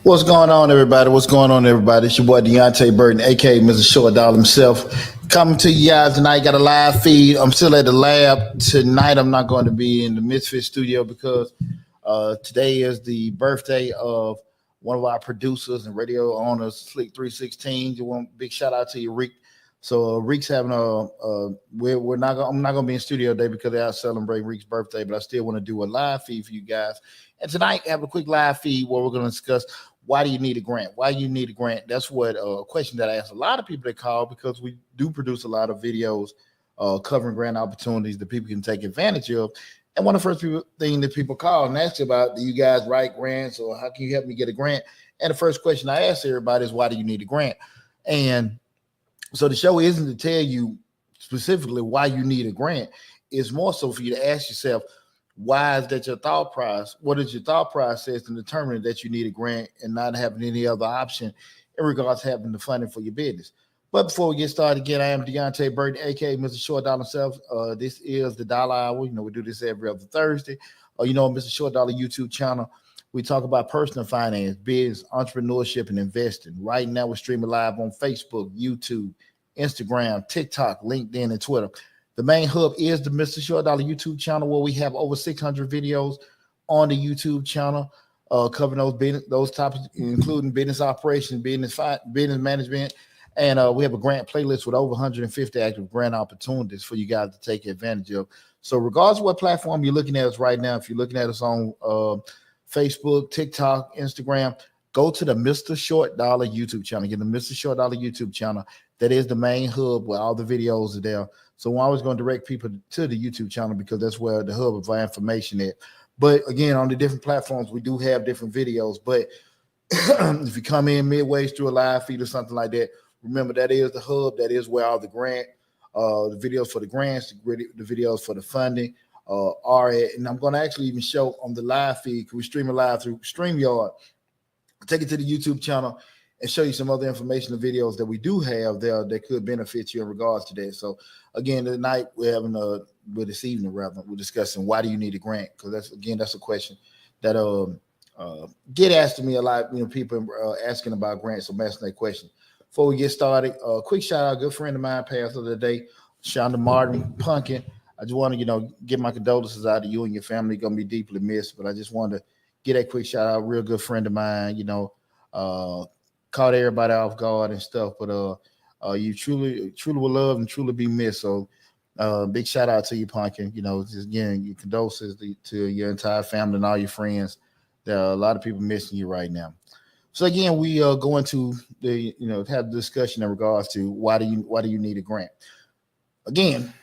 What's going on, everybody? What's going on, everybody? It's your boy Deonte Burden, aka Mr. Short Dollar himself, coming to you guys tonight. Got a live feed. I'm still at the lab tonight. I'm not going to be in the Misfit studio because today is the birthday of one of our producers and radio owners, Slick 316. You want big shout out to you, Rick. So Reek's having we're not gonna, I'm not gonna be in studio today because they are celebrating Reek's birthday, but I still want to do a live feed for you guys. And tonight I have a quick live feed where we're gonna discuss why do you need a grant? Why you need a grant? That's what a question that I ask a lot of people that call because we do produce a lot of videos covering grant opportunities that people can take advantage of. And one of the first thing that people call and ask about, do you guys write grants or how can you help me get a grant? And the first question I ask everybody is, why do you need a grant? And so the show isn't to tell you specifically why you need a grant. It's more so for you to ask yourself, why is that your thought process? What is your thought process in determining that you need a grant and not having any other option in regards to having the funding for your business? But before we get started again, I am Deonte Burden, aka Mr. Short Dollar himself. This is the Dollar Hour. You know, we do this every other Thursday. Mr. Short Dollar YouTube channel. We talk about personal finance, business, entrepreneurship, and investing. Right now, we're streaming live on Facebook, YouTube, Instagram, TikTok, LinkedIn, and Twitter. The main hub is the Mr. Short Dollar YouTube channel, where we have over 600 videos on the YouTube channel covering those topics, including business operations, business management, and we have a grant playlist with over 150 active grant opportunities for you guys to take advantage of. So regardless of what platform you're looking at us right now, if you're looking at us on Facebook, TikTok, Instagram, go to the Mr. Short Dollar YouTube channel. Get the Mr. Short Dollar YouTube channel. That is the main hub where all the videos are there. So I'm always going to direct people to the YouTube channel because that's where the hub of our information is. But again, on the different platforms, we do have different videos. But if you come in midway through a live feed or something like that, remember that is the hub. That is where all the the videos for the grants, the videos for the funding are at. And I'm going to actually even show on the live feed, because we stream it live through StreamYard. Take it to the YouTube channel and show you some other information and videos that we do have there that could benefit you in regards to that. So again, tonight we're this evening rather, we're discussing why do you need a grant? Because that's a question that get asked to me a lot. People asking about grants, so I'm asking that question. Before we get started, quick shout out, good friend of mine passed the other day, Shonda Martin Pumpkin. I just want to, give my condolences out to you and your family. Gonna be deeply missed, but I just wanted to get that quick shout out. Real good friend of mine, caught everybody off guard and stuff, but you truly will love and truly be missed. So big shout out to you, Pumpkin. Just again, your condolences to your entire family and all your friends. There are a lot of people missing you right now. So again, we are going to have a discussion in regards to why do you need a grant? Again,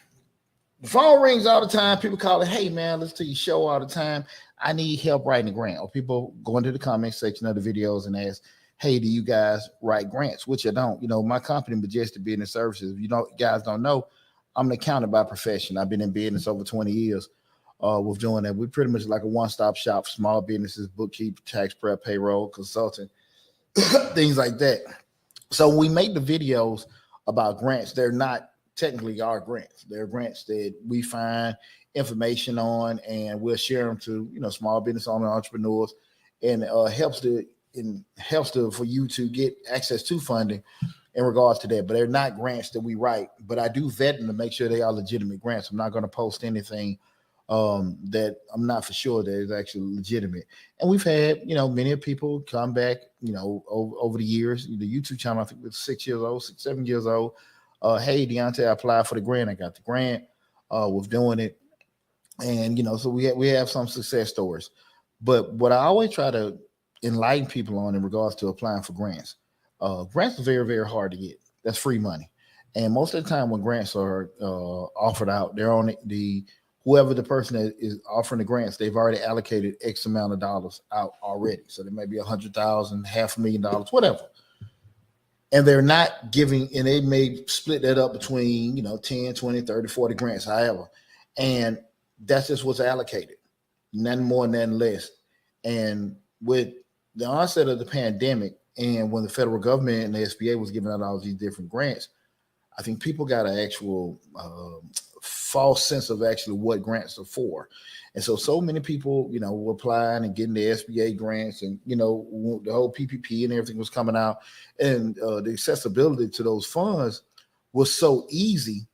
the phone rings all the time. People call it, hey man, listen to your show all the time. I need help writing a grant. Or people go into the comment section of the videos and ask, hey, do you guys write grants? Which I don't. My company, Majestic Business Services, you guys don't know, I'm an accountant by profession. I've been in business over 20 years with doing that. We're pretty much like a one-stop shop for small businesses, bookkeeping, tax prep, payroll, consulting, things like that. So we make the videos about grants. They're not technically our grants. They're grants that we find information on, and we'll share them to small business owners, entrepreneurs, and helps for you to get access to funding in regards to that. But they're not grants that we write. But I do vet them to make sure they are legitimate grants. I'm not going to post anything that I'm not for sure that is actually legitimate. And we've had, many people come back, over the years. The YouTube channel, I think it was 6 years old, 7 years old. Hey, Deonte, I applied for the grant. I got the grant. Was doing it, and so we have some success stories. But what I always try to enlighten people on in regards to applying for grants, grants are very, very hard to get. That's free money, and most of the time when grants are offered out, they're on the whoever the person that is offering the grants, they've already allocated X amount of dollars out already. So there may be 100,000, $500,000, whatever. And they're not giving, and they may split that up between, 10, 20, 30, 40 grants, however. And that's just what's allocated, nothing more, nothing less. And with the onset of the pandemic, and when the federal government and the SBA was giving out all these different grants, I think people got an actual false sense of actually what grants are for. And so many people, were applying and getting the SBA grants, and, the whole PPP and everything was coming out. And the accessibility to those funds was so easy,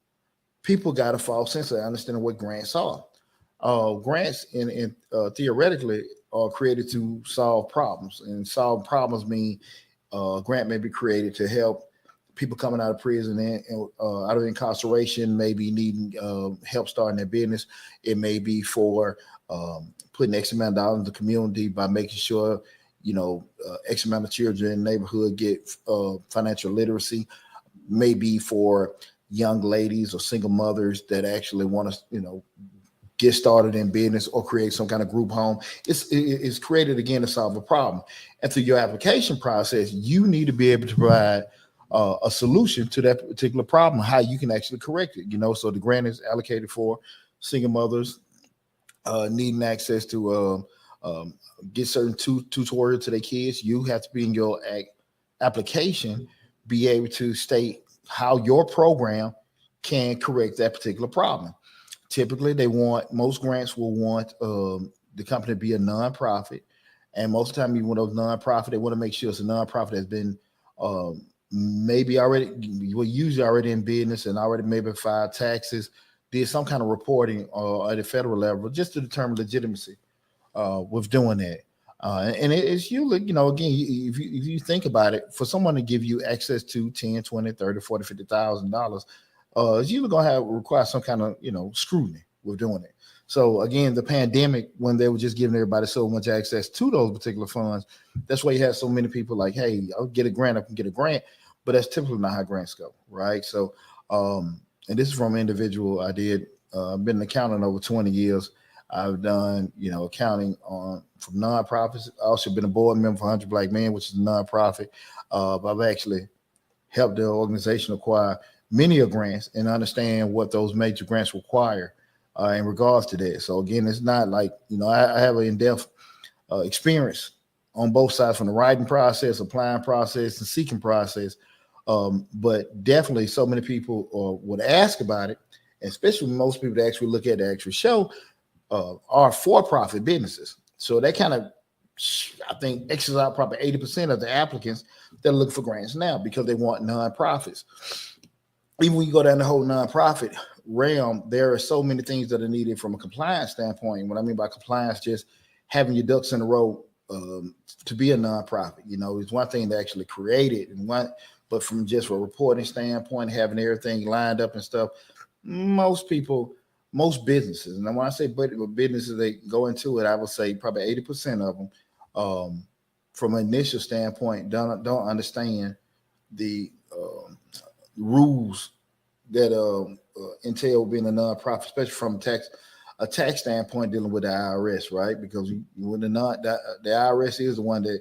people got a false sense of understanding what grants are. Grants in theoretically are created to solve problems, and solve problems mean grant may be created to help people coming out of prison and out of incarceration, maybe needing help starting their business. It may be for putting X amount of dollars in the community by making sure, X amount of children in the neighborhood get financial literacy. Maybe for young ladies or single mothers that actually want to, get started in business or create some kind of group home. It's created again to solve a problem. And through your application process, you need to be able to provide a solution to that particular problem, how you can actually correct it. So the grant is allocated for single mothers needing access to get certain tutorial to their kids. You have to be in your application, be able to state how your program can correct that particular problem. Typically, most grants will want the company to be a nonprofit. And most of the time, even with those nonprofit, they want to make sure it's a nonprofit that's been maybe usually already in business and already maybe filed taxes, did some kind of reporting at a federal level just to determine legitimacy with doing that. And it's usually, again, if you think about it, for someone to give you access to 10, 20, 30, 40, $50,000, it's usually going to require some kind of, scrutiny with doing it. So again, the pandemic, when they were just giving everybody so much access to those particular funds, that's why you have so many people like, hey, I'll get a grant, I can get a grant, but that's typically not how grants go, right? So, and this is from an individual I did. I've been an accountant over 20 years. I've done, accounting from nonprofits. I also been a board member for 100 Black Men, which is a nonprofit. I've actually helped the organization acquire many of grants and understand what those major grants require in regards to that. So again, it's not like, I have an in-depth experience on both sides, from the writing process, applying process, and seeking process. But definitely so many people would ask about it, especially most people that actually look at the actual show are for-profit businesses. So they kind of, I think, X's out probably 80% of the applicants that look for grants now because they want nonprofits. Even when you go down the whole nonprofit realm, there are so many things that are needed from a compliance standpoint. What I mean by compliance, just having your ducks in a row to be a nonprofit. It's one thing to actually create it, but from just a reporting standpoint, having everything lined up and stuff, most businesses, and when I say businesses, they go into it, I would say probably 80% of them, from an initial standpoint, don't understand the rules that entail being a nonprofit, especially from a tax standpoint, dealing with the IRS, right? Because when the IRS is the one that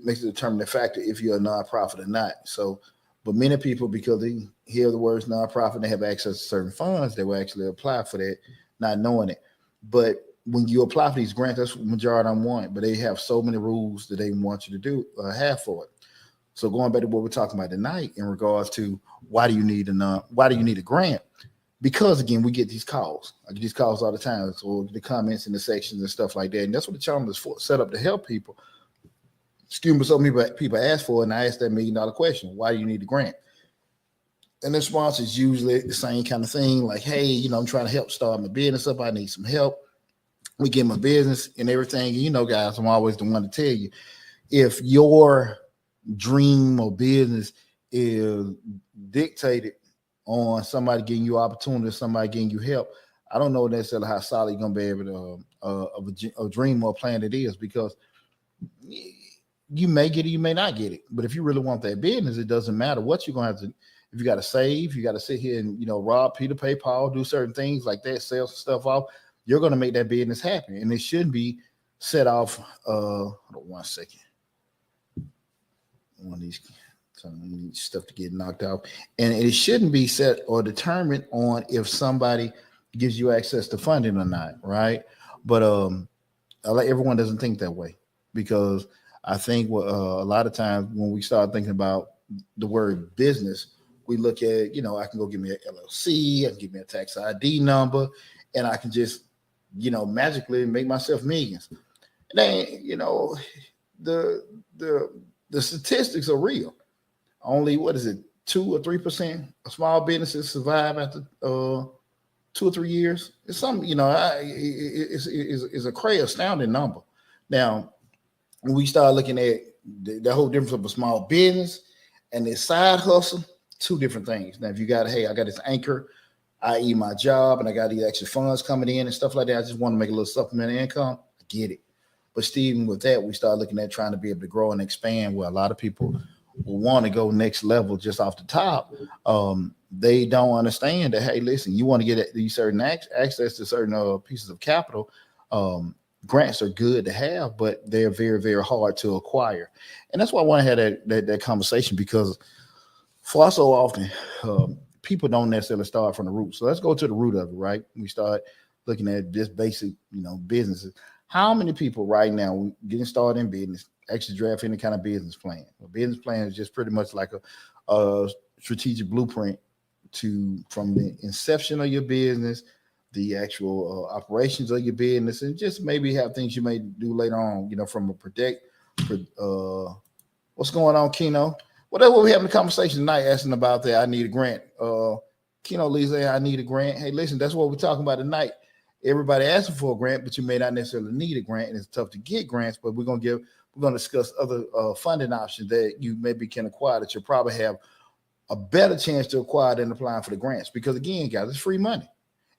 makes the determining factor if you're a nonprofit or not. So, but many people, because they hear the words nonprofit, they have access to certain funds, they will actually apply for that, not knowing it. But when you apply for these grants, that's what the majority of them want, but they have so many rules that they want you to have for it. So going back to what we're talking about tonight in regards to why do you need a grant? Because again, we get these calls. I get these calls all the time. So the comments in the sections and stuff like that. And that's what the channel is set up to help people excuse me, so many people ask for it, and I ask that $1 million question: why do you need a grant? And the response is usually the same kind of thing, like, hey, I'm trying to help start my business up. I need some help. We get my business and everything. Guys, I'm always the one to tell you, if your dream or business is dictated on somebody getting you opportunity, somebody getting you help, I don't know necessarily how solid you're gonna be able to of a dream or plan it is, because you may get it, you may not get it. But if you really want that business, it doesn't matter what you're gonna have to. If you got to save, you got to sit here and rob Peter, pay Paul, do certain things like that, sell some stuff off. You're gonna make that business happen, and it shouldn't be set off. Hold on 1 second. One of these stuff to get knocked out, and it shouldn't be set or determined on if somebody gives you access to funding or not, right? But everyone doesn't think that way, because I think a lot of times when we start thinking about the word business, we look at, I can go get me an LLC, I can get me a tax ID number, and I can just, magically make myself millions. And then, the statistics are real. Only, what is it, 2 or 3% of small businesses survive after 2 or 3 years. It's something, it's a crazy, astounding number. Now, when we start looking at the whole difference of a small business and this side hustle, two different things. Now, if you got, hey, I got this anchor, i.e. my job, and I got these extra funds coming in and stuff like that, I just want to make a little supplemental income, I get it. But Stephen, with that, we start looking at trying to be able to grow and expand, where a lot of people will want to go next level just off the top. They don't understand that, hey, listen, you want to get these certain access to certain pieces of capital. Grants are good to have, but they're very, very hard to acquire. And that's why I want to have that conversation, because far so often, people don't necessarily start from the root. So let's go to the root of it, right? We start looking at just basic, businesses. How many people right now getting started in business actually draft any kind of business plan? A business plan is just pretty much like a strategic blueprint from the inception of your business, the actual operations of your business, and just maybe have things you may do later on, from a what's going on, Keno? Whatever, we having a conversation tonight asking about that. I need a grant. Keno Lee saying, I need a grant. Hey, listen, that's what we're talking about tonight. Everybody asking for a grant, but you may not necessarily need a grant, and it's tough to get grants. But we're gonna discuss other funding options that you maybe can acquire that you'll probably have a better chance to acquire than applying for the grants. Because again, guys, it's free money.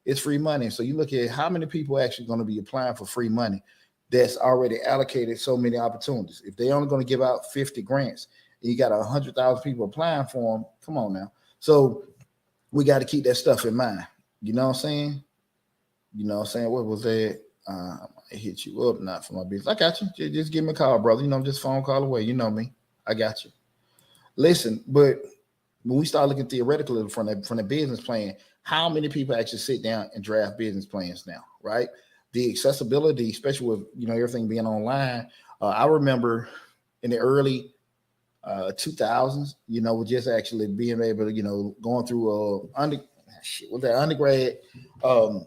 It's free money. So you look at how many people actually going to be applying for free money that's already allocated so many opportunities. If they're only going to give out 50 grants and you got 100,000 people applying for them, come on now. So we got to keep that stuff in mind. You know what I'm saying? What was that? I hit you up, not for my business. I got you. Just give me a call, brother. I'm just phone call away. You know me. I got you. Listen, but when we start looking theoretically from the business plan, how many people actually sit down and draft business plans now, right? The accessibility, especially with everything being online. I remember in the early 2000s, with just actually being able to, going through undergrad, going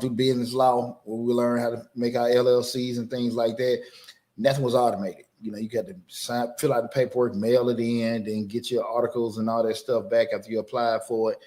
through business law, where we learn how to make our LLCs and things like that. Nothing was automated. You got to fill out the paperwork, mail it in, then get your articles and all that stuff back after you apply for it.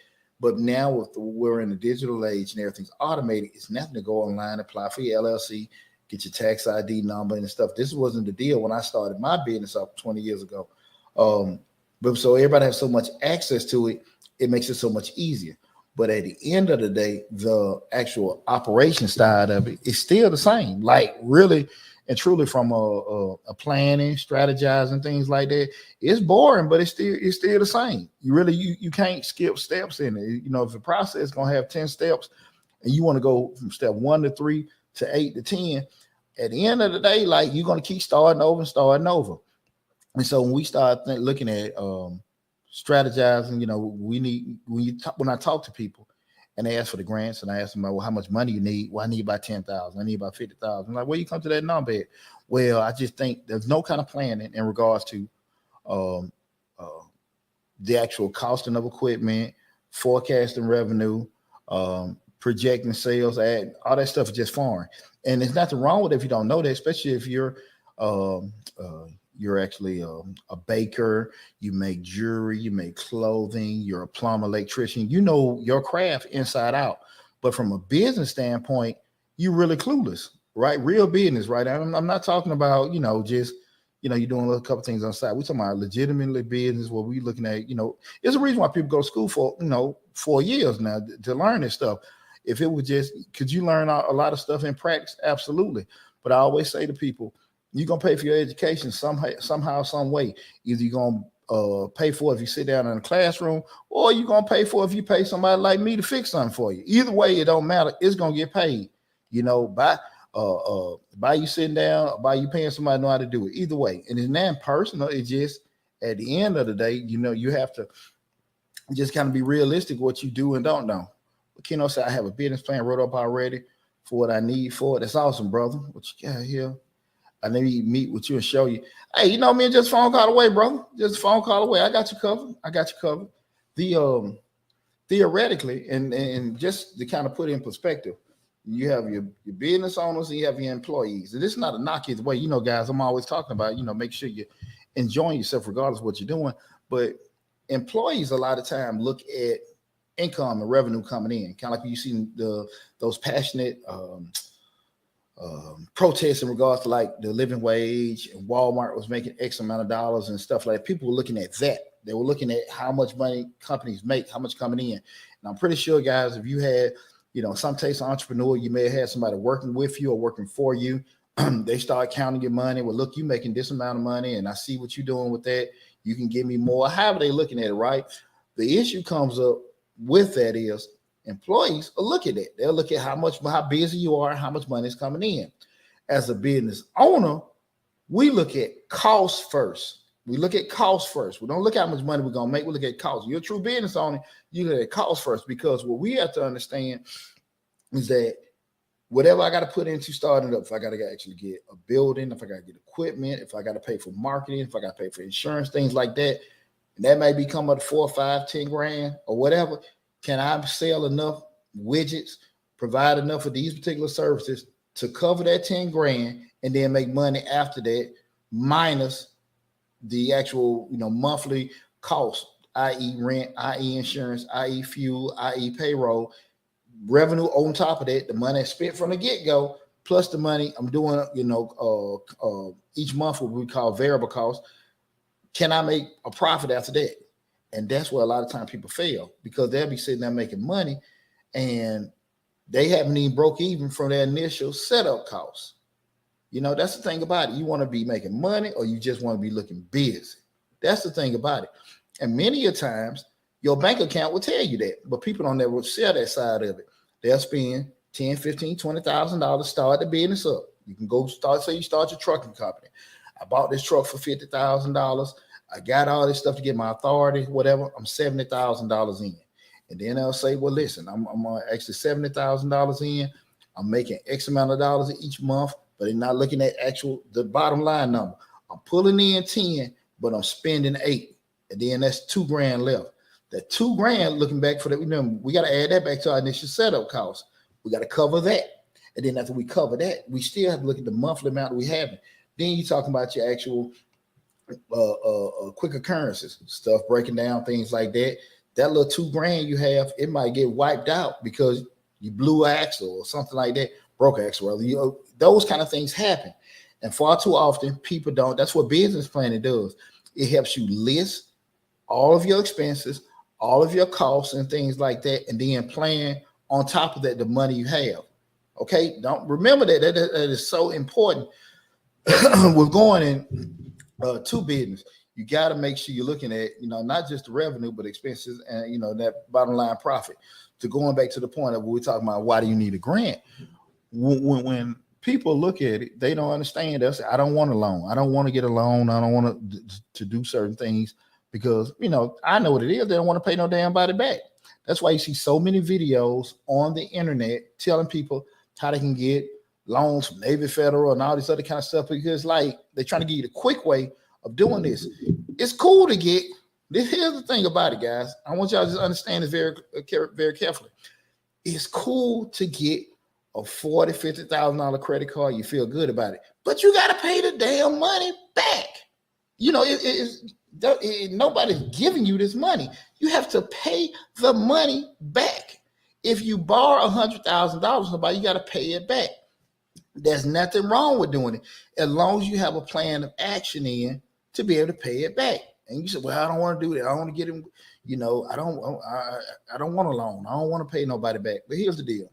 But now we're in the digital age and everything's automated. It's nothing to go online, apply for your LLC, get your tax ID number and stuff. This wasn't the deal when I started my business up 20 years ago. But so everybody has so much access to it, it makes it so much easier. But at the end of the day, the actual operation side of it is still the same. Like really and truly, from a planning, strategizing, things like that, it's boring, but it's still the same. You can't skip steps in it. If the process is gonna have 10 steps, and you want to go from step 1 to 3 to 8 to 10, at the end of the day, like you're gonna keep starting over and starting over. And so when we start looking at strategizing, when I talk to people and they ask for the grants, and I ask them about, well, how much money you need? Well, I need about 10,000. I need about 50,000. I'm like, where you come to that number at? Well, I just think there's no kind of planning in regards to the actual costing of equipment, forecasting revenue, projecting sales, all that stuff is just foreign. And there's nothing wrong with it if you don't know that, especially if you're Um, you're actually a baker. You make jewelry. You make clothing. You're a plumber, electrician. You know your craft inside out. But from a business standpoint, you're really clueless, right? Real business, right? I'm not talking about just you're doing a couple things on the side. We're talking about legitimately business. Where we looking at there's a reason why people go to school for 4 years now to learn this stuff. If it was just, could you learn a lot of stuff in practice? Absolutely. But I always say to people, you're gonna pay for your education somehow, some way. Either you're gonna pay for it if you sit down in a classroom, or you're gonna pay for it if you pay somebody like me to fix something for you. Either way, it don't matter. It's gonna get paid. By you sitting down, by you paying somebody to know how to do it. Either way, and it's not personal. It's just at the end of the day, you have to just kind of be realistic what you do and don't know. But Keno said, I have a business plan wrote up already for what I need for it. That's awesome, brother. What you got here? I need to meet with you and show you. Hey, man, just a phone call away, brother. Just a phone call away. I got you covered. The theoretically, and just to kind of put it in perspective, you have your business owners and you have your employees. And this is not a knock either way. Guys, I'm always talking about, make sure you're enjoying yourself regardless of what you're doing. But employees a lot of time look at income and revenue coming in, kind of like you see those passionate protests in regards to like the living wage, and Walmart was making X amount of dollars and stuff like that. People were looking at that. They were looking at how much money companies make, how much coming in. And I'm pretty sure, guys, if you had, some taste of entrepreneur, you may have had somebody working with you or working for you. They start counting your money. Well, look, you making this amount of money, and I see what you're doing with that. You can give me more. However they looking at it, right? The issue comes up with that is employees will look at it. They'll look at how busy you are, how much money is coming in. As a business owner, we look at costs first. We look at costs first. We don't look at how much money we're gonna make. We look at costs. You're a true business owner, you look at costs first, because what we have to understand is that whatever I got to put into starting up, if I got to actually get a building, if I got to get equipment, if I got to pay for marketing, if I got to pay for insurance, things like that, and that may become up to 4, 5, 10 grand or whatever. Can I sell enough widgets, provide enough of these particular services to cover that 10 grand and then make money after that, minus the actual, monthly cost, i.e. rent, i.e. insurance, i.e. fuel, i.e. payroll, revenue on top of that, the money I spent from the get-go, plus the money I'm doing, each month what we call variable costs. Can I make a profit after that? And that's where a lot of times people fail, because they'll be sitting there making money and they haven't even broke even from their initial setup costs. That's the thing about it. You want to be making money, or you just want to be looking busy. That's the thing about it. And many a times your bank account will tell you that, but people don't ever sell that side of it. They'll spend $10, $15, $20,000, start the business up. You can go say you start your trucking company. I bought this truck for $50,000. I got all this stuff to get my authority, whatever. I'm $70,000 in. And then they'll say, well, listen, I'm actually $70,000 in. I'm making X amount of dollars each month, but they're not looking at the bottom line number. I'm pulling in 10, but I'm spending 8. And then that's 2 grand left. That 2 grand, looking back for that, we got to add that back to our initial setup cost. We got to cover that. And then after we cover that, we still have to look at the monthly amount we have. Then you're talking about your actual quick occurrences, stuff breaking down, things like that. That little 2 grand you have, it might get wiped out because you blew an axle or something like that, broke an axle. Those kind of things happen. And far too often, people don't. That's what business planning does. It helps you list all of your expenses, all of your costs and things like that, and then plan on top of that the money you have. Okay, don't remember that is so important. We're going in to business. You got to make sure you're looking at not just the revenue but expenses and that bottom line profit. To going back to the point of what we're talking about, why do you need a grant? When people look at it, they don't understand. They'll say, I don't want a loan. I don't want to get a loan. I don't want to do certain things because, I know what it is. They don't want to pay no damn body back. That's why you see so many videos on the internet telling people how they can get loans from Navy Federal and all this other kind of stuff, because like they're trying to give you the quick way of doing this. It's cool to get this. Here's the thing about it, guys. I want y'all to just understand this very, very carefully. It's cool to get a $40,000, $50,000 credit card, you feel good about it, but you got to pay the damn money back. Nobody's giving you this money. You have to pay the money back. If you borrow $100,000 from somebody, you got to pay it back. There's nothing wrong with doing it, as long as you have a plan of action in to be able to pay it back. And you say, "Well, I don't want to do that. I don't want to get him. I don't want a loan. I don't want to pay nobody back." But here's the deal: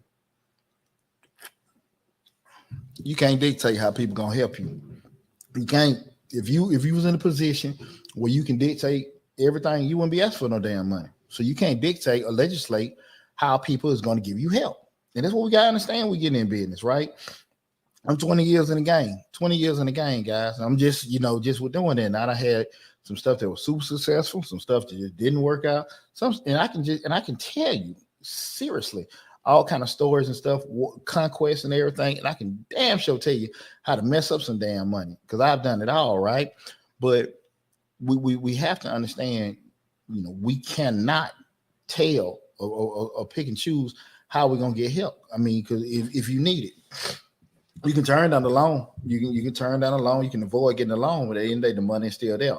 you can't dictate how people gonna help you. You can't. If you was in a position where you can dictate everything, you wouldn't be asking for no damn money. So you can't dictate or legislate how people is going to give you help. And that's what we got to understand. We get in business, right? I'm 20 years in the game. 20 years in the game, guys. I'm just with doing it. Now I had some stuff that was super successful, some stuff that just didn't work out. And I can tell you seriously all kind of stories and stuff, conquests and everything. And I can damn sure tell you how to mess up some damn money, because I've done it all, right? But we have to understand, we cannot tell or pick and choose how we're gonna get help. I mean, because if you need it, you can turn down the loan. You can turn down a loan. You can avoid getting a loan, but at the end of the day, the money is still there.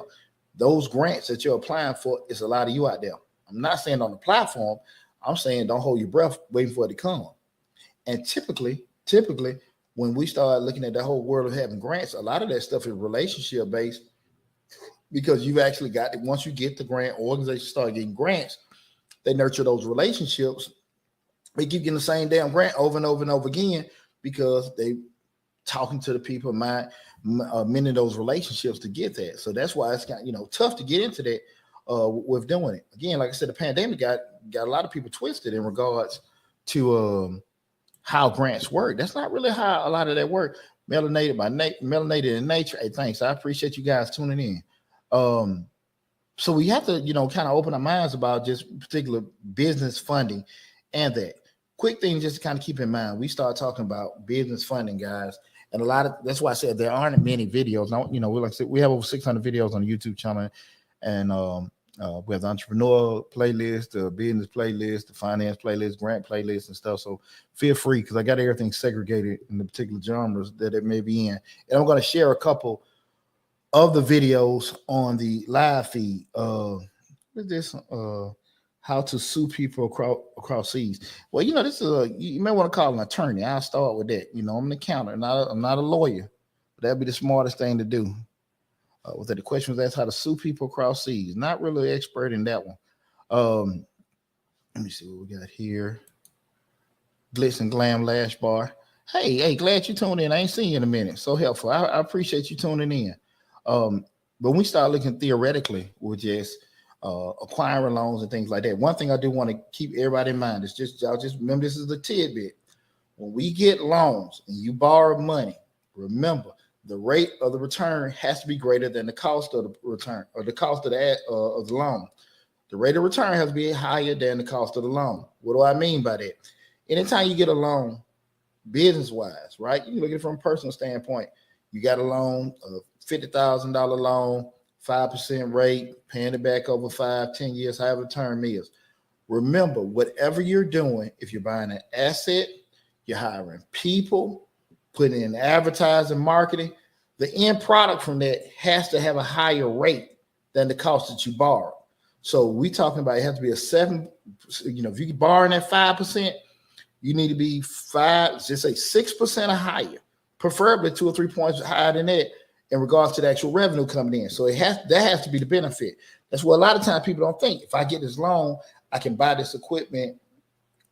Those grants that you're applying for, it's a lot of you out there. I'm not saying on the platform. I'm saying don't hold your breath waiting for it to come. And typically, when we start looking at the whole world of having grants, a lot of that stuff is relationship based, because you've actually got it. Once you get the grant, organizations start getting grants, they nurture those relationships. They keep getting the same damn grant over and over and over again, because they talking to the people, many of those relationships to get that. So that's why it's got tough to get into that with doing it. Again, like I said, the pandemic got a lot of people twisted in regards to how grants work. That's not really how a lot of that work. Melanated in nature. Hey, thanks. I appreciate you guys tuning in. So we have to, kind of open our minds about just particular business funding and that. Quick thing just to kind of keep in mind, we start talking about business funding, guys. And that's why I said there aren't many videos. Now, like I said, we have over 600 videos on the YouTube channel, and we have the entrepreneur playlist, the business playlist, the finance playlist, grant playlist, and stuff. So feel free, because I got everything segregated in the particular genres that it may be in. And I'm going to share a couple of the videos on the live feed. What is this? How to sue people across seas. Well, this is you may want to call an attorney. I'll start with that. I'm an accountant. I'm not a lawyer. But that'd be the smartest thing to do. The question was asked how to sue people across seas. Not really an expert in that one. Let me see what we got here. Glitz and Glam Lash Bar. Hey, glad you tuned in. I ain't seen you in a minute. So helpful. I appreciate you tuning in. But when we start looking theoretically, we're just acquiring loans and things like that. One thing I do want to keep everybody in mind is y'all just remember, this is the tidbit. When we get loans and you borrow money, remember the rate of the return has to be greater than the cost of the return, or the cost of the loan. The rate of return has to be higher than the cost of the loan. What do I mean by that? Anytime you get a loan, business-wise, right? You can look at it from a personal standpoint. You got a loan, a $50,000 loan, 5% rate, paying it back over 5-10 years, however the term is. Remember, whatever you're doing, if you're buying an asset, you're hiring people, putting in advertising, marketing, the end product from that has to have a higher rate than the cost that you borrow. So we talking about it has to be a 7, if you're borrowing at 5%, you need to be 6% or higher, preferably 2 or 3 points higher than that in regards to the actual revenue coming in. So that has to be the benefit. That's what a lot of times people don't think. If I get this loan, I can buy this equipment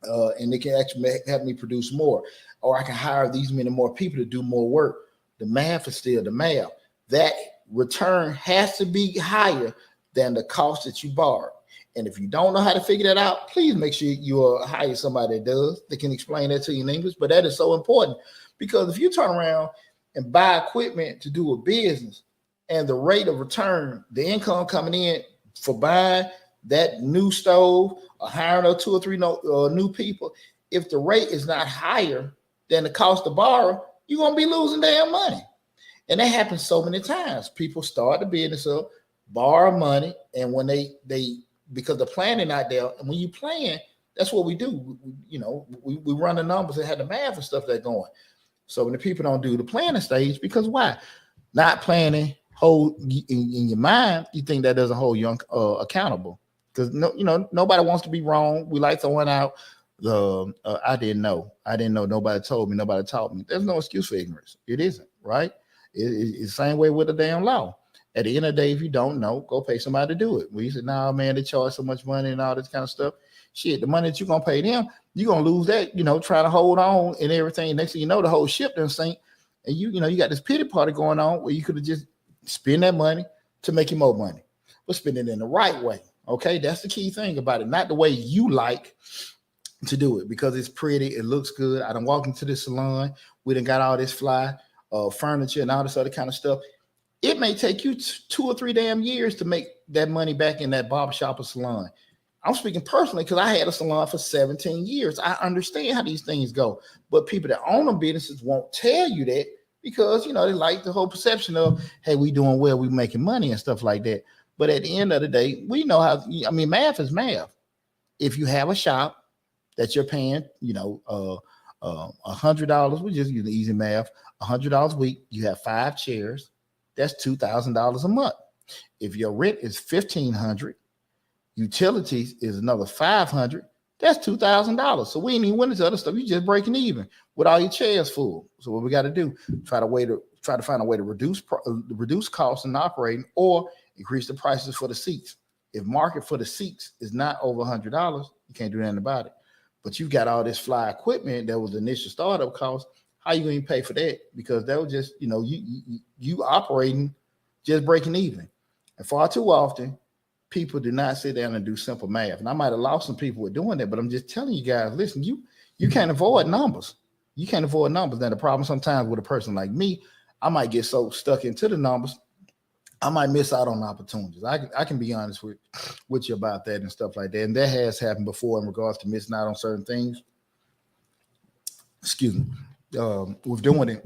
and they can actually help me produce more, or I can hire these many more people to do more work. The math is still the math. That return has to be higher than the cost that you borrow. And if you don't know how to figure that out, please make sure you hire somebody that can explain that to you in English. But that is so important, because if you turn around and buy equipment to do a business, and the rate of return, the income coming in for buying that new stove, or hiring 2 or 3 new people, if the rate is not higher than the cost to borrow, you're going to be losing damn money. And that happens so many times. People start the business up, borrow money, and when they because the planning out there, and when you plan, That's what we do. We run the numbers and have the math and stuff that going. So when the people don't do the planning stage, because why? Not planning hold in your mind, you think that doesn't hold you accountable. Because nobody wants to be wrong. We like throwing out the I didn't know. I didn't know. Nobody told me. Nobody taught me. There's no excuse for ignorance. It isn't, right? It's the same way with the damn law. At the end of the day, if you don't know, go pay somebody to do it. We said, nah, man, they charge so much money and all this kind of stuff. Shit, the money that you're gonna pay them, you're gonna lose that, trying to hold on and everything. Next thing you know, the whole ship done sink. And you got this pity party going on where you could have just spent that money to make you more money. But spend it in the right way. Okay, that's the key thing about it. Not the way you like to do it because it's pretty, it looks good. I done walked into the salon, we done got all this fly furniture and all this other kind of stuff. It may take you 2 or 3 damn years to make that money back in that barbershop or salon. I'm speaking personally because I had a salon for 17 years. I understand how these things go, but people that own them businesses won't tell you that because, they like the whole perception of, hey, we doing well, we making money and stuff like that. But at the end of the day, we know how, math is math. If you have a shop that you're paying, $100, we just use the easy math, $100 a week, you have 5 chairs, that's $2,000 a month. If your rent is $1,500, utilities is another $500, that's $2,000. So we ain't even went into other stuff. You just breaking even with all your chairs full. So what we got to do, try to find a way to reduce costs in operating or increase the prices for the seats. If market for the seats is not over $100, you can't do anything about it. But you've got all this fly equipment that was the initial startup cost. How you going to pay for that? Because that was just, you operating, just breaking even. And far too often, people do not sit down and do simple math. And I might have lost some people with doing that, but I'm just telling you guys, listen, you can't avoid numbers. You can't avoid numbers. Now, the problem sometimes with a person like me, I might get so stuck into the numbers, I might miss out on opportunities. I can be honest with you about that and stuff like that. And that has happened before in regards to missing out on certain things. Excuse me. With doing it.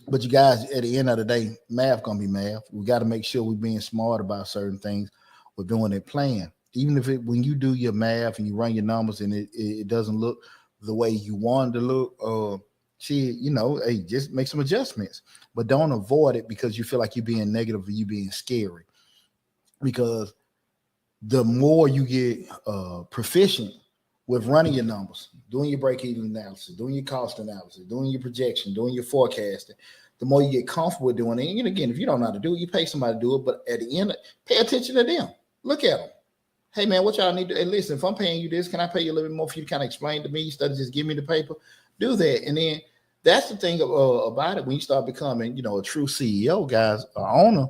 But you guys, at the end of the day, math gonna be math. We got to make sure we're being smart about certain things. We're doing it plan. Even if when you do your math and you run your numbers and it doesn't look the way you want it to look, hey, just make some adjustments. But don't avoid it because you feel like you're being negative or you being scary. Because the more you get proficient with running your numbers, doing your break-even analysis, doing your cost analysis, doing your projection, doing your forecasting, the more you get comfortable with doing it. And again, if you don't know how to do it, you pay somebody to do it. But at the end, pay attention to them. Look at them. Hey, man, what y'all need to, hey, listen, if I'm paying you this, can I pay you a little bit more for you to kind of explain to me instead of just give me the paper? Do that. And then that's the thing about it. When you start becoming, a true CEO, guys, or owner,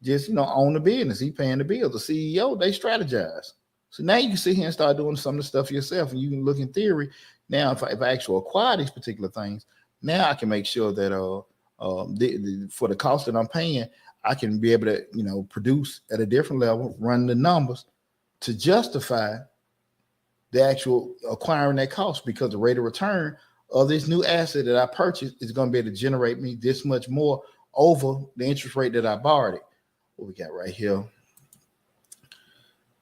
just, own the business. He paying the bills. The CEO, they strategize. So now you can sit here and start doing some of the stuff yourself, and you can look in theory. Now, if I actually acquire these particular things, now I can make sure that for the cost that I'm paying, I can be able to, produce at a different level, run the numbers to justify the actual acquiring that cost because the rate of return of this new asset that I purchased is going to be able to generate me this much more over the interest rate that I borrowed it. What we got right here.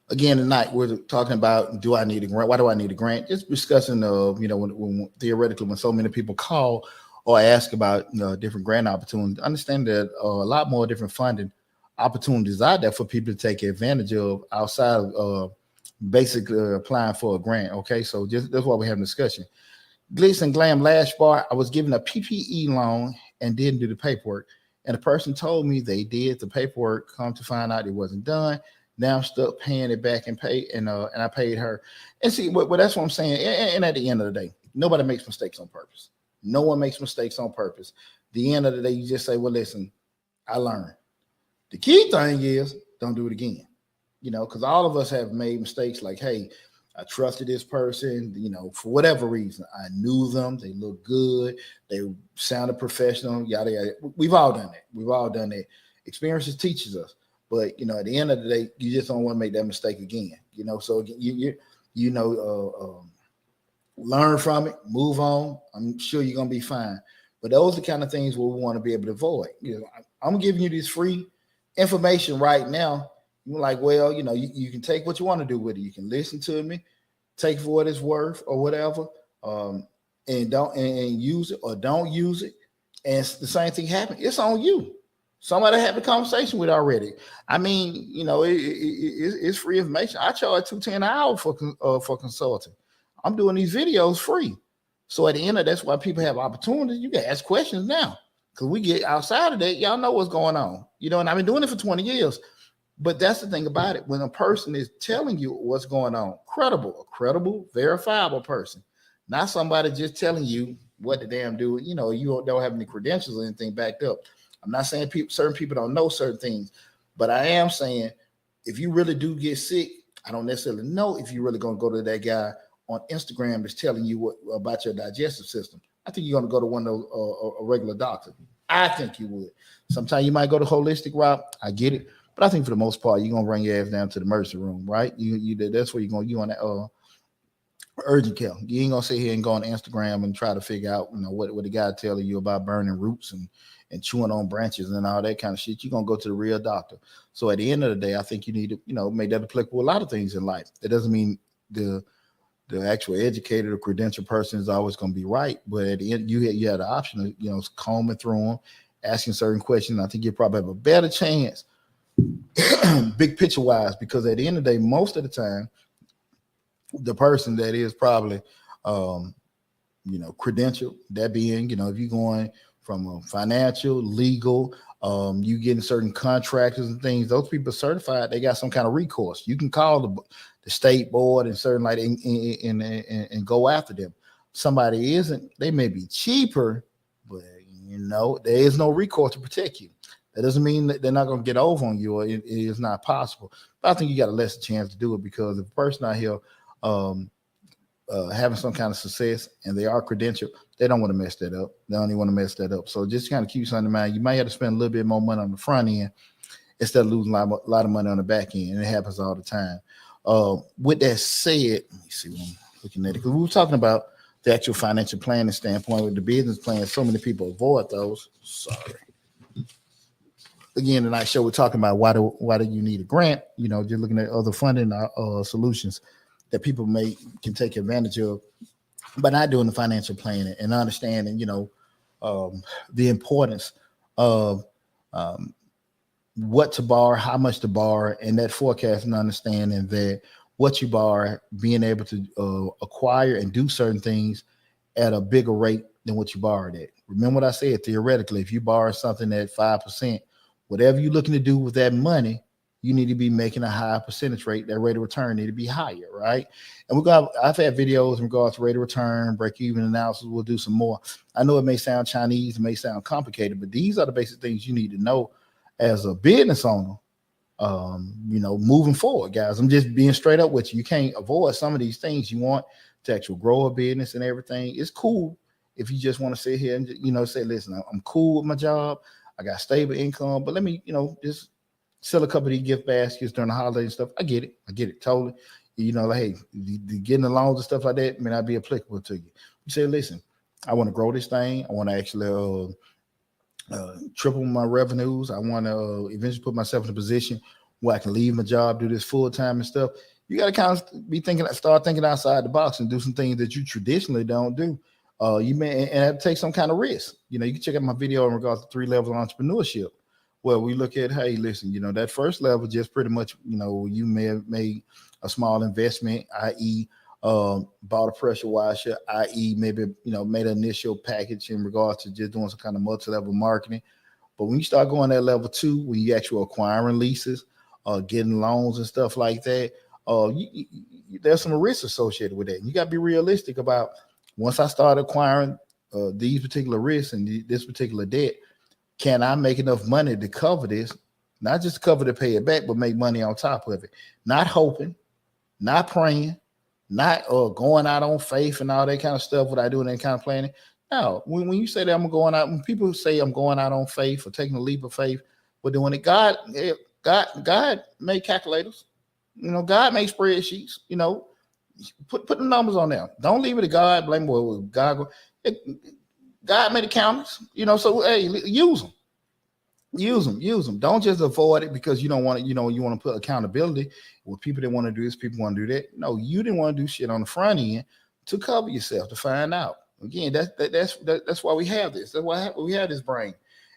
Again, tonight we're talking about, do I need a grant? Why do I need a grant? Just discussing, when theoretically, when so many people call or ask about different grant opportunities, understand that a lot more different funding opportunities out there for people to take advantage of outside of basically applying for a grant. Okay, so that's why we're having a discussion. Glitz and Glam last bar, I was given a PPE loan and didn't do the paperwork. And the person told me they did the paperwork, come to find out it wasn't done. Now I'm stuck paying it back and I paid her. And see, well, that's what I'm saying. And at the end of the day, nobody makes mistakes on purpose. No one makes mistakes on purpose. The end of the day, you just say, well, listen, I learned. The key thing is don't do it again. Because all of us have made mistakes like, hey, I trusted this person, for whatever reason. I knew them. They looked good. They sounded professional, yada, yada. We've all done that. We've all done that. Experiences teaches us. But, at the end of the day, you just don't want to make that mistake again. So learn from it, move on. I'm sure you're going to be fine. But those are the kind of things where we want to be able to avoid. I'm giving you this free information right now. You're like, well, you can take what you want to do with it. You can listen to me, take for what it's worth or whatever, um, and and use it or don't use it, and the same thing happened. It's on you. Somebody had a conversation with already. I mean, it's free information. I charge $210 an hour for consulting. I'm doing these videos free. So at the end of that's why people have opportunities. You can ask questions now because we get outside of that. Y'all know what's going on, and I've been doing it for 20 years. But that's the thing about it. When a person is telling you what's going on, a credible, verifiable person, not somebody just telling you what the damn do. You don't have any credentials or anything backed up. I'm not saying certain people don't know certain things, but I am saying if you really do get sick, I don't necessarily know if you're really going to go to that guy on Instagram that's telling you what about your digestive system. I think you're going to go to one of those a regular doctor. I think you would. Sometimes you might go the holistic route. I get it. But I think for the most part, you're gonna bring your ass down to the emergency room, right? That's where you on that urgent care. You ain't gonna sit here and go on Instagram and try to figure out, what the guy telling you about burning roots and chewing on branches and all that kind of shit. You're gonna go to the real doctor. So at the end of the day, I think you need to, make that applicable with a lot of things in life. That doesn't mean the actual educated or credentialed person is always gonna be right, but at the end, you have the option of, combing through them, asking certain questions. I think you probably have a better chance big picture wise, because at the end of the day, most of the time, the person that is probably, credential, that being, if you're going from a financial, legal, you getting certain contractors and things, those people are certified, they got some kind of recourse. You can call the state board and certain and go after them. Somebody isn't, they may be cheaper, but there is no recourse to protect you. That doesn't mean that they're not going to get over on you, or it is not possible. But I think you got a lesser chance to do it, because if a person out here having some kind of success and they are credentialed, they don't want to mess that up. They don't even want to mess that up. So just kind of keep something in mind. You might have to spend a little bit more money on the front end instead of losing a lot of money on the back end. And it happens all the time. With that said, let me see what I'm looking at it, because we were talking about the actual financial planning standpoint with the business plan. So many people avoid those. Sorry. Again, tonight's show, we're talking about why do you need a grant? Just looking at other funding solutions that people can take advantage of, but not doing the financial planning and understanding, the importance of what to borrow, how much to borrow, and that forecast and understanding that what you borrow, being able to acquire and do certain things at a bigger rate than what you borrowed at. Remember what I said, theoretically, if you borrow something at 5%, whatever you're looking to do with that money, you need to be making a higher percentage rate. That rate of return need to be higher, right? And I've had videos in regards to rate of return, break-even analysis. We'll do some more. I know it may sound Chinese, it may sound complicated, but these are the basic things you need to know as a business owner, moving forward, guys. I'm just being straight up with you. You can't avoid some of these things. You want to actually grow a business and everything. It's cool if you just want to sit here and, say, listen, I'm cool with my job. I got stable income, but let me, just sell a couple of these gift baskets during the holiday and stuff. I get it totally. Hey, the getting the loans and stuff like that may not be applicable to you. You say, listen, I want to grow this thing. I want to actually triple my revenues. I want to eventually put myself in a position where I can leave my job, do this full time and stuff. You got to kind of start thinking outside the box and do some things that you traditionally don't do. You may have to take some kind of risk. You can check out my video in regards to 3 levels of entrepreneurship, where we look at, hey, listen, that first level just pretty much, you may have made a small investment, i.e., bought a pressure washer, i.e., maybe, made an initial package in regards to just doing some kind of multi-level marketing. But when you start going at level 2, when you actually acquiring leases, getting loans and stuff like that, there's some risks associated with that. And you got to be realistic about, once I start acquiring these particular risks and this particular debt, can I make enough money to cover this? Not just to cover to pay it back, but make money on top of it. Not hoping, not praying, not going out on faith and all that kind of stuff without doing any kind of planning. No, when you say that I'm going out, when people say I'm going out on faith or taking a leap of faith, we're doing it. God made calculators. God made spreadsheets. Put the numbers on there. Don't leave it to God. Blame God. God made accountants. So hey, use them. Use them. Don't just avoid it because you don't want to, you want to put accountability with people that want to do this, people want to do that. No, you didn't want to do shit on the front end to cover yourself to find out. Again, that's why we have this. That's why we have this brain.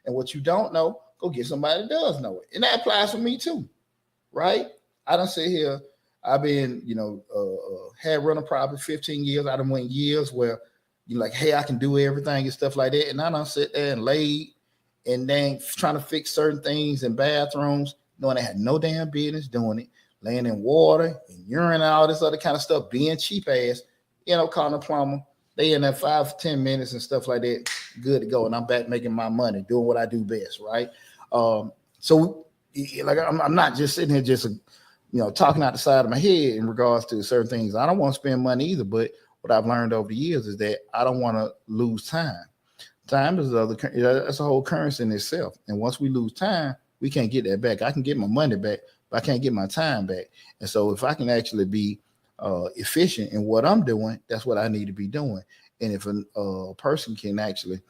And what you don't know, go get somebody that does know it. And that applies for me too, right? I don't sit here. I've been, had running property 15 years. I done went years where you're like, hey, I can do everything and stuff like that. And I don't sit there and laid and then trying to fix certain things in bathrooms, knowing I had no damn business doing it, laying in water and urine and all this other kind of stuff, being cheap ass, calling a plumber. They in there 5 to 10 minutes and stuff like that, good to go. And I'm back making my money, doing what I do best, right? So like I'm not just sitting here just talking out the side of my head in regards to certain things. I don't want to spend money either, but what I've learned over the years is that I don't want to lose time. Time is that's a whole currency in itself. And once we lose time, we can't get that back. I can get my money back, but I can't get my time back. And so if I can actually be efficient in what I'm doing, that's what I need to be doing. And if a person can actually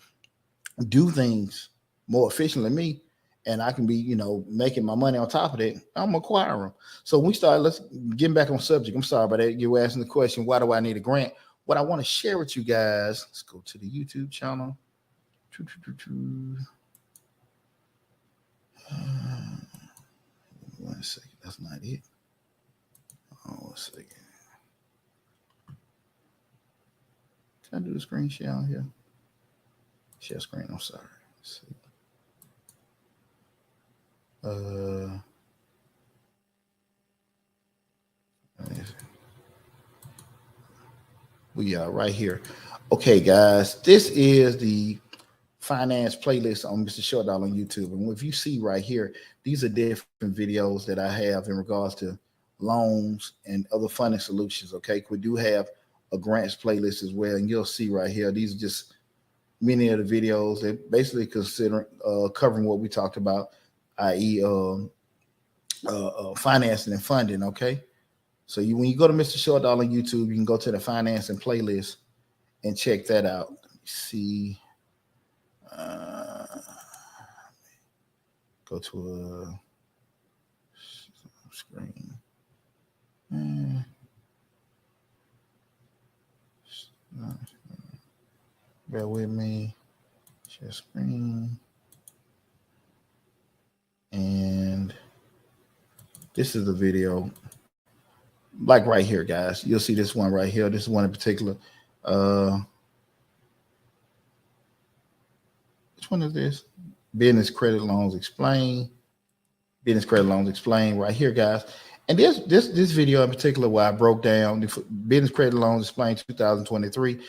do things more efficiently than me, and I can be, making my money on top of that, I'm acquiring them. So when we start, let's get back on subject. I'm sorry about that. You were asking the question, why do I need a grant? What I want to share with you guys, let's go to the YouTube channel. One second, that's not it. Oh, 1 second. Can I do the screen share on here? Share screen, I'm sorry. Let's see. We are right here. Okay, guys, this is the finance playlist on Mr. Short Dollar on YouTube. And if you see right here, these are different videos that I have in regards to loans and other funding solutions. Okay, we do have a grants playlist as well, and you'll see right here, these are just many of the videos that basically consider covering what we talked about, i.e. Financing and funding. Okay, so when you go to Mr. Short Dollar on YouTube, you can go to the financing playlist and check that out. Let me see. Go to a screen. Bear with me. Share screen. And this is the video. Like right here, guys. You'll see this one right here. This is one in particular. Which one is this? Business credit loans explained. Business credit loans explained right here, guys. And this video in particular, where I broke down the business credit loans explained 2023,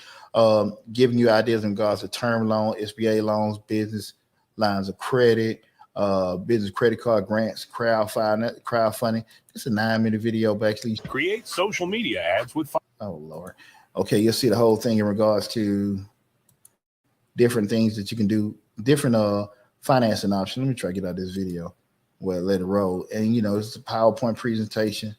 giving you ideas in regards to term loan, SBA loans, business lines of credit, business credit card grants, crowdfunding. It's a 9-minute video, basically. Create social media ads with. Oh Lord. Okay, you'll see the whole thing in regards to different things that you can do, different financing options. Let me try to get out this video. Well, let it roll. And it's a PowerPoint presentation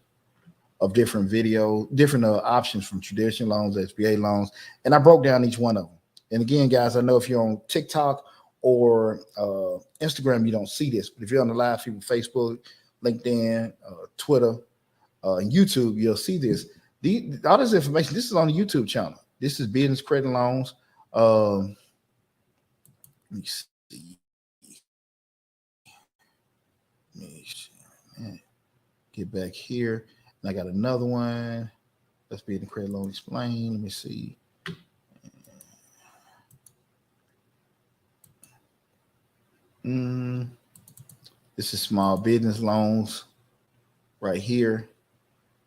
of different options from traditional loans, SBA loans. And I broke down each one of them. And again, guys, I know if you're on TikTok or Instagram, you don't see this. But if you're on the live feed, Facebook, LinkedIn, Twitter, and YouTube, you'll see this. All this information, this is on the YouTube channel. This is business credit loans. Let me see. Get back here. And I got another one. Let's be in the credit loan explain. Let me see. This is small business loans right here.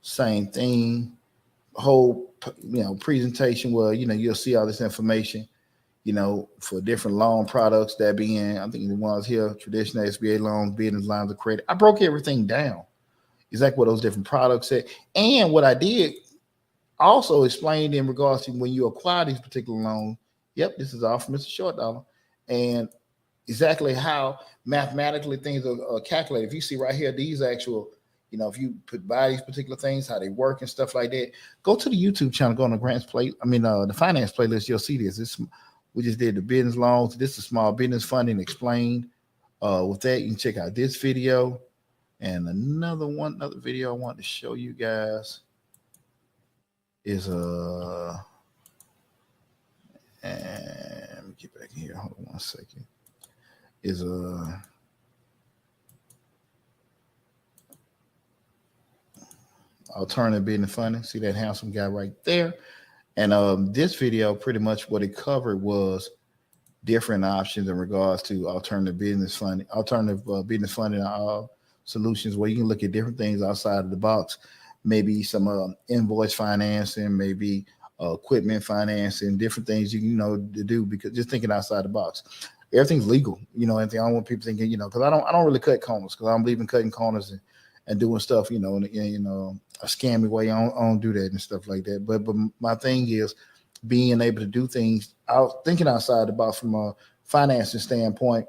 Same thing. Whole presentation where you'll see all this information. For different loan products, that being, I think the ones here, traditional SBA loans, business lines of credit. I broke everything down, exactly what those different products said. And what I did also explained in regards to when you acquire these particular loans, yep, this is all from Mr. Short Dollar, and exactly how mathematically things are calculated. If you see right here, these actual, if you buy these particular things, how they work and stuff like that, go to the YouTube channel, go on the the finance playlist, you'll see this. We just did the business loans. This is small business funding explained. With that, you can check out this video and another video I want to show you guys is and let me get back here. Hold on 1 second. Is alternative business funding. See that handsome guy right there? And this video, pretty much what it covered was different options in regards to alternative business funding solutions, where you can look at different things outside of the box. Maybe some invoice financing, maybe equipment financing, different things you know to do, because just thinking outside the box. Everything's legal, you know. And I don't want people thinking, you know, because I don't really cut corners, because I don't believe in cutting corners and doing stuff, you know, in a scammy way. I don't do that and stuff like that. But my thing is being able to do things thinking outside the box from a financing standpoint,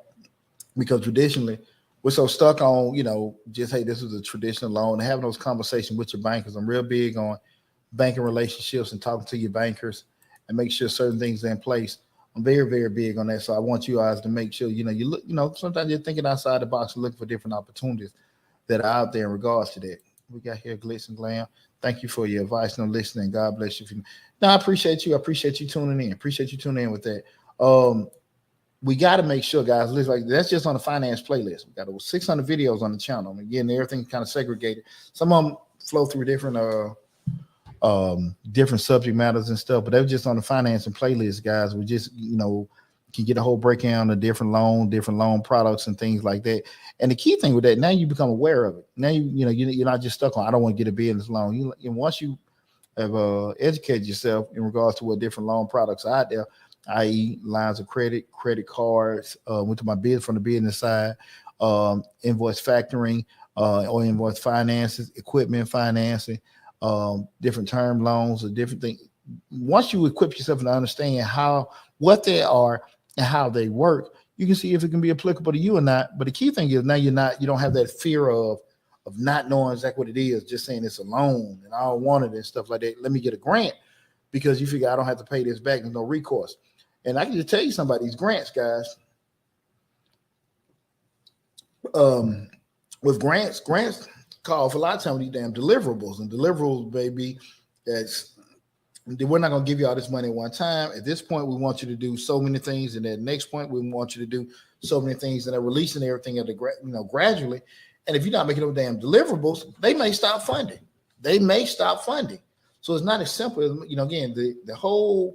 because traditionally we're so stuck on, you know, just, hey, this is a traditional loan, and having those conversations with your bankers. I'm real big on banking relationships and talking to your bankers and make sure certain things are in place. I'm very, very big on that. So I want you guys to make sure, you know, you look, you know, sometimes you're thinking outside the box and looking for different opportunities that are out there in regards to that. We got here Glitz and Glam. Thank you for your advice and listening. God bless you. No, I appreciate you. I appreciate you tuning in. Appreciate you tuning in with that. We got to make sure, guys, like that's just on the finance playlist. We got over 600 videos on the channel. And again, everything's kind of segregated. Some of them flow through different subject matters and stuff, but they're just on the financing playlist, guys. We just, you know, can get a whole breakdown of different loan products and things like that. And the key thing with that, now you become aware of it. Now you're not just stuck on, I don't want to get a business loan. Once you have educated yourself in regards to what different loan products are out there, i.e. lines of credit, credit cards, went to my business from the business side, invoice factoring, or invoice finances, equipment financing, different term loans, or different things. Once you equip yourself and understand what they are and how they work, you can see if it can be applicable to you or not. But the key thing is, now you don't have that fear of not knowing exactly what it is, just saying it's a loan and I don't want it and stuff like that. Let me get a grant, because you figure I don't have to pay this back. There's no recourse. And I can just tell you something about these grants, guys. With grants call for a lot of times these damn deliverables, and deliverables, baby, we're not going to give you all this money at one time. At this point, we want you to do so many things, and at the next point, we want you to do so many things, and they're releasing everything at gradually. And if you're not making those damn deliverables, they may stop funding. So it's not as simple as, again, the whole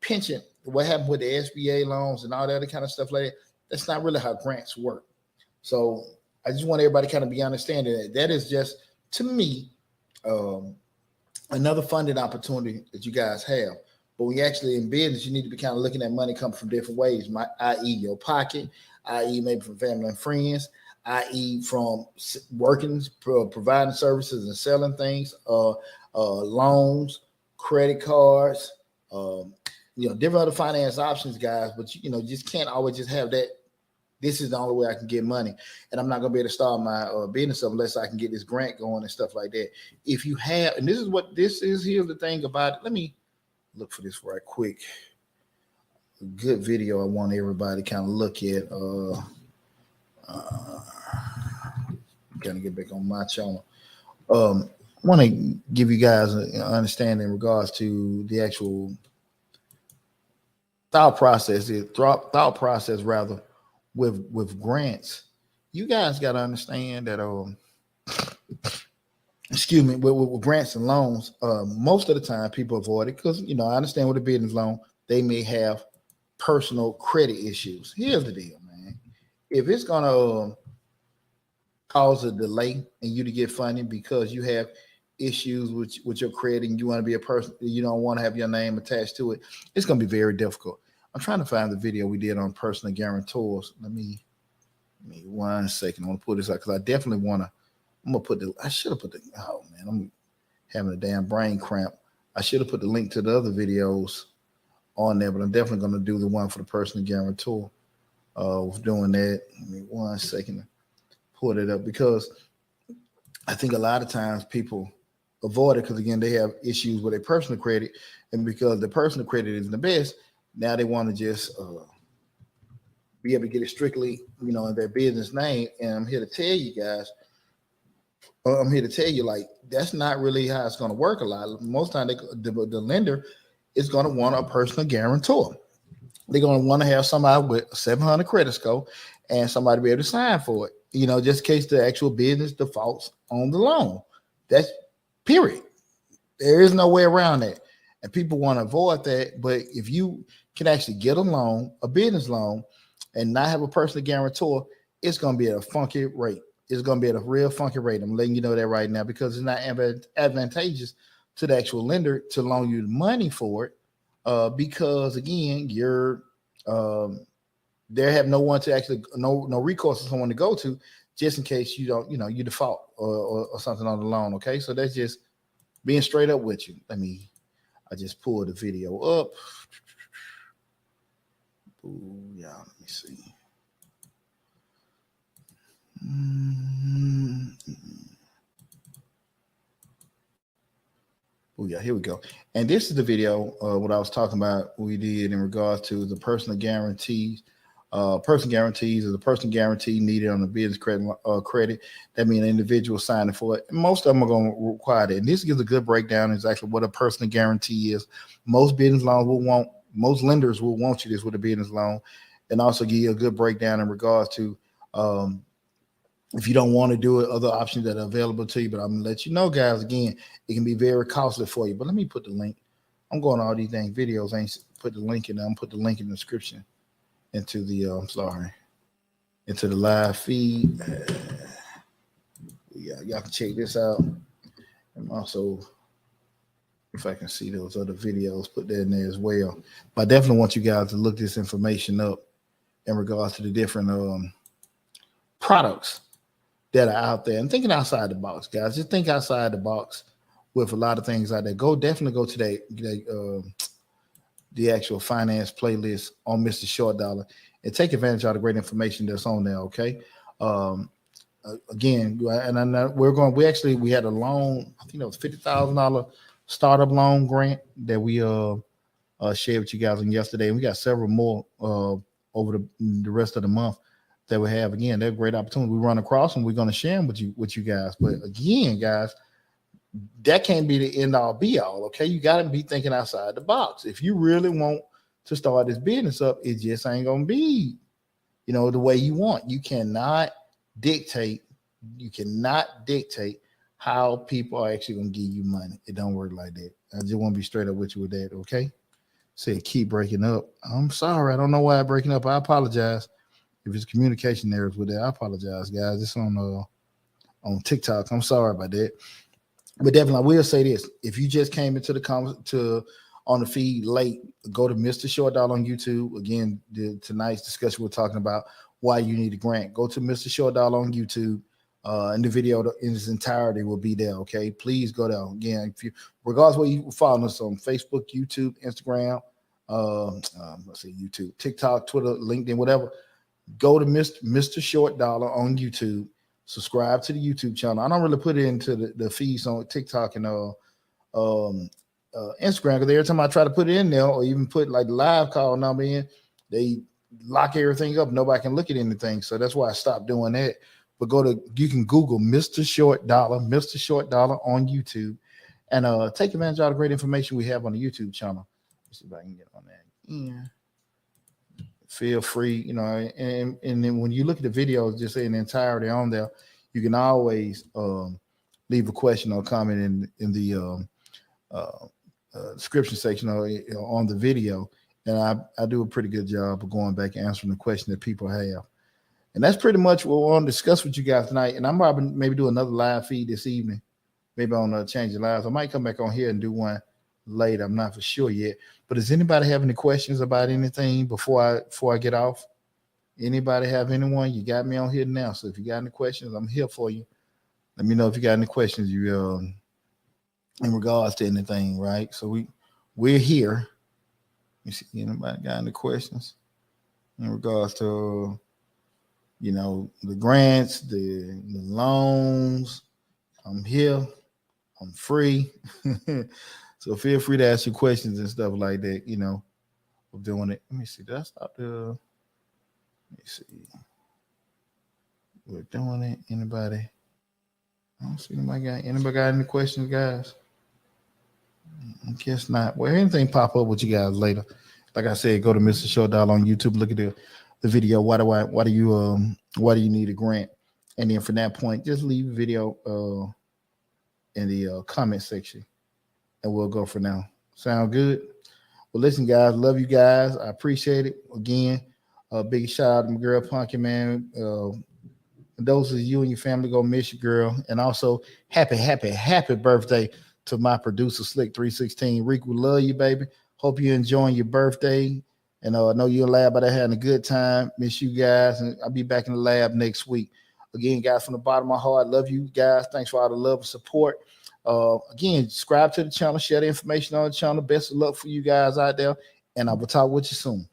pension, what happened with the SBA loans and all that other kind of stuff like that. That's not really how grants work. So I just want everybody to kind of be understanding that is just, to me, another funding opportunity that you guys have. But when you actually in business, you need to be kind of looking at money come from different ways, i.e. your pocket, i.e. maybe from family and friends, i.e. from working, providing services and selling things, loans, credit cards, different other finance options, guys. But you just can't always just have that. This is the only way I can get money, and I'm not going to be able to start my business up unless I can get this grant going and stuff like that. If you have, and this is what this is, here's the thing about it. Let me look for this right quick. A good video I want everybody to kind of look at. Kind of get back on my channel. I want to give you guys an understanding in regards to the actual thought process rather. With grants, you guys got to understand that with grants and loans, most of the time people avoid it because I understand with a business loan they may have personal credit issues. Here's the deal, man. If it's gonna cause a delay in you to get funding because you have issues with your credit and you want to be a person, you don't want to have your name attached to it, it's gonna be very difficult. I'm trying to find the video we did on personal guarantors. Let me 1 second. I want to put this out because I definitely want to. I should have put the. Oh man, I'm having a damn brain cramp. I should have put the link to the other videos on there, but I'm definitely going to do the one for the personal guarantor. With doing that, 1 second. Pull it up because I think a lot of times people avoid it because again they have issues with their personal credit, and because the personal credit isn't the best. Now they want to just be able to get it strictly, in their business name. And I'm here to tell you guys, like, that's not really how it's going to work a lot. Most time, the lender is going to want a personal guarantor. They're going to want to have somebody with 700 credit score and somebody be able to sign for it, just in case the actual business defaults on the loan. That's period. There is no way around that. And people want to avoid that. But if you can actually get a loan, a business loan, and not have a personal guarantor, it's going to be at a funky rate. It's going to be at a real funky rate. I'm letting you know that right now, because it's not advantageous to the actual lender to loan you the money for it. Because again, you're they have no one to actually no recourse to someone to go to, just in case you don't, you default or something on the loan. Okay, so that's just being straight up with you. I just pulled the video up. Ooh, yeah, let me see. Oh yeah, here we go. And this is the video what I was talking about we did in regards to the personal guarantees. Personal guarantees is a personal guarantee needed on the business credit. That means an individual signing for it. Most of them are going to require that. And this gives a good breakdown exactly what a personal guarantee is. Most lenders will want you this with a business loan, and also give you a good breakdown in regards to if you don't want to do it, other options that are available to you. But I'm going to let you know, guys, again, it can be very costly for you. But let me put the link. I'm going to all these dang videos. I ain't put the link in there. I'm put the link in the description into the, into the live feed. Yeah, y'all can check this out. And also, if I can see those other videos, put that in there as well. But I definitely want you guys to look this information up in regards to the different products that are out there, and thinking outside the box, guys. Just think outside the box with a lot of things out there. Definitely go to the actual finance playlist on Mr. Short Dollar and take advantage of the great information that's on there. Okay. Again, and I know we had a loan. I think it was $50,000 startup loan grant that we shared with you guys on yesterday, and we got several more over the rest of the month that we have. Again, they're great opportunities. We run across them. We're going to share them with you guys. But again, guys, that can't be the end all be all. Okay, you got to be thinking outside the box. If you really want to start this business up, it just ain't going to be, the way you want. You cannot dictate how people are actually going to give you money. It don't work like that. I just want to be straight up with you with that. Okay. Say keep breaking up. I'm sorry. I don't know why I'm breaking up. I apologize. If it's communication errors with that, I apologize, guys. It's on TikTok. I'm sorry about that. But definitely, I will say this: if you just came into on the feed late, go to Mr. Short Dollar on YouTube. Again, tonight's discussion we're talking about why you need a grant. Go to Mr. Short Dollar on YouTube, and the video in its entirety will be there. Okay, please go there. Again, regardless of where you follow us on Facebook, YouTube, Instagram, YouTube, TikTok, Twitter, LinkedIn, whatever. Go to Mr. Short Dollar on YouTube. Subscribe to the YouTube channel. I don't really put it into the feeds on TikTok and Instagram, because every time I try to put it in there, or even put like the live call number in, they lock everything up. Nobody can look at anything. So that's why I stopped doing that. But you can Google Mr. Short Dollar on YouTube, and take advantage of all the great information we have on the YouTube channel. Let's see if I can get on that. Yeah. Feel free, and then when you look at the videos, just in the entirety on there, you can always leave a question or comment in the description section or on the video, and I do a pretty good job of going back and answering the question that people have. And that's pretty much what we want to discuss with you guys tonight. And I'm probably maybe do another live feed this evening, maybe on Change Your Lives. I might come back on here and do one later. I'm not for sure yet. But does anybody have any questions about anything before I get off? Anybody have anyone? You got me on here now. So if you got any questions, I'm here for you. Let me know if you got any questions in regards to anything, right? So we're here. Let me see, anybody got any questions in regards to the grants, the loans? I'm here. I'm free. So feel free to ask your questions and stuff like that, of doing it. Let me see. Did I stop the Let me see. We're doing it. Anybody? I don't see anybody got any questions, guys? I guess not. Well, anything pop up with you guys later. Like I said, go to Mr. Short Dollar on YouTube. Look at the video. Why do you need a grant? And then from that point, just leave a video in the comment section, and we'll go for now. Sound good? Well, listen, guys, love you guys. I appreciate it. Again, big shout out to my girl Punky, man. Those of you and your family gonna miss you, girl. And also, happy birthday to my producer, Slick 316. Rick, we love you, baby. Hope you're enjoying your birthday. And I know you're in the lab, but I having a good time. Miss you guys. And I'll be back in the lab next week. Again, guys, from the bottom of my heart, love you guys. Thanks for all the love and support. Again, subscribe to the channel, share the information on the channel. Best of luck for you guys out there. And I will talk with you soon.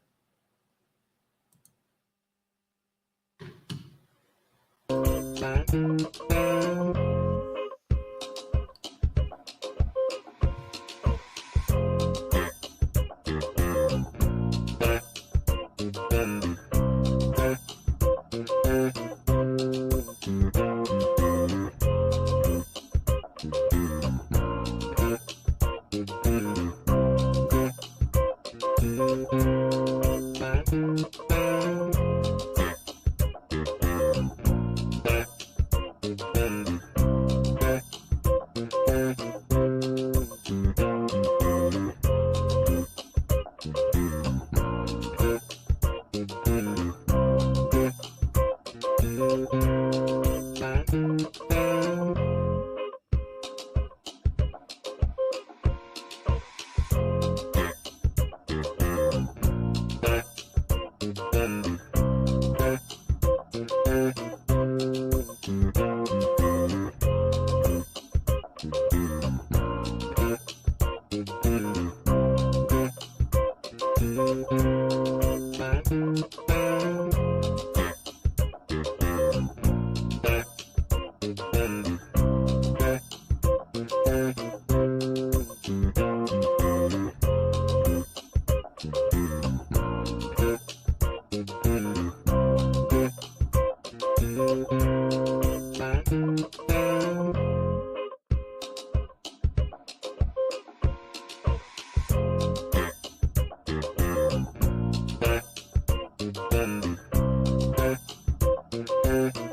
Thank you.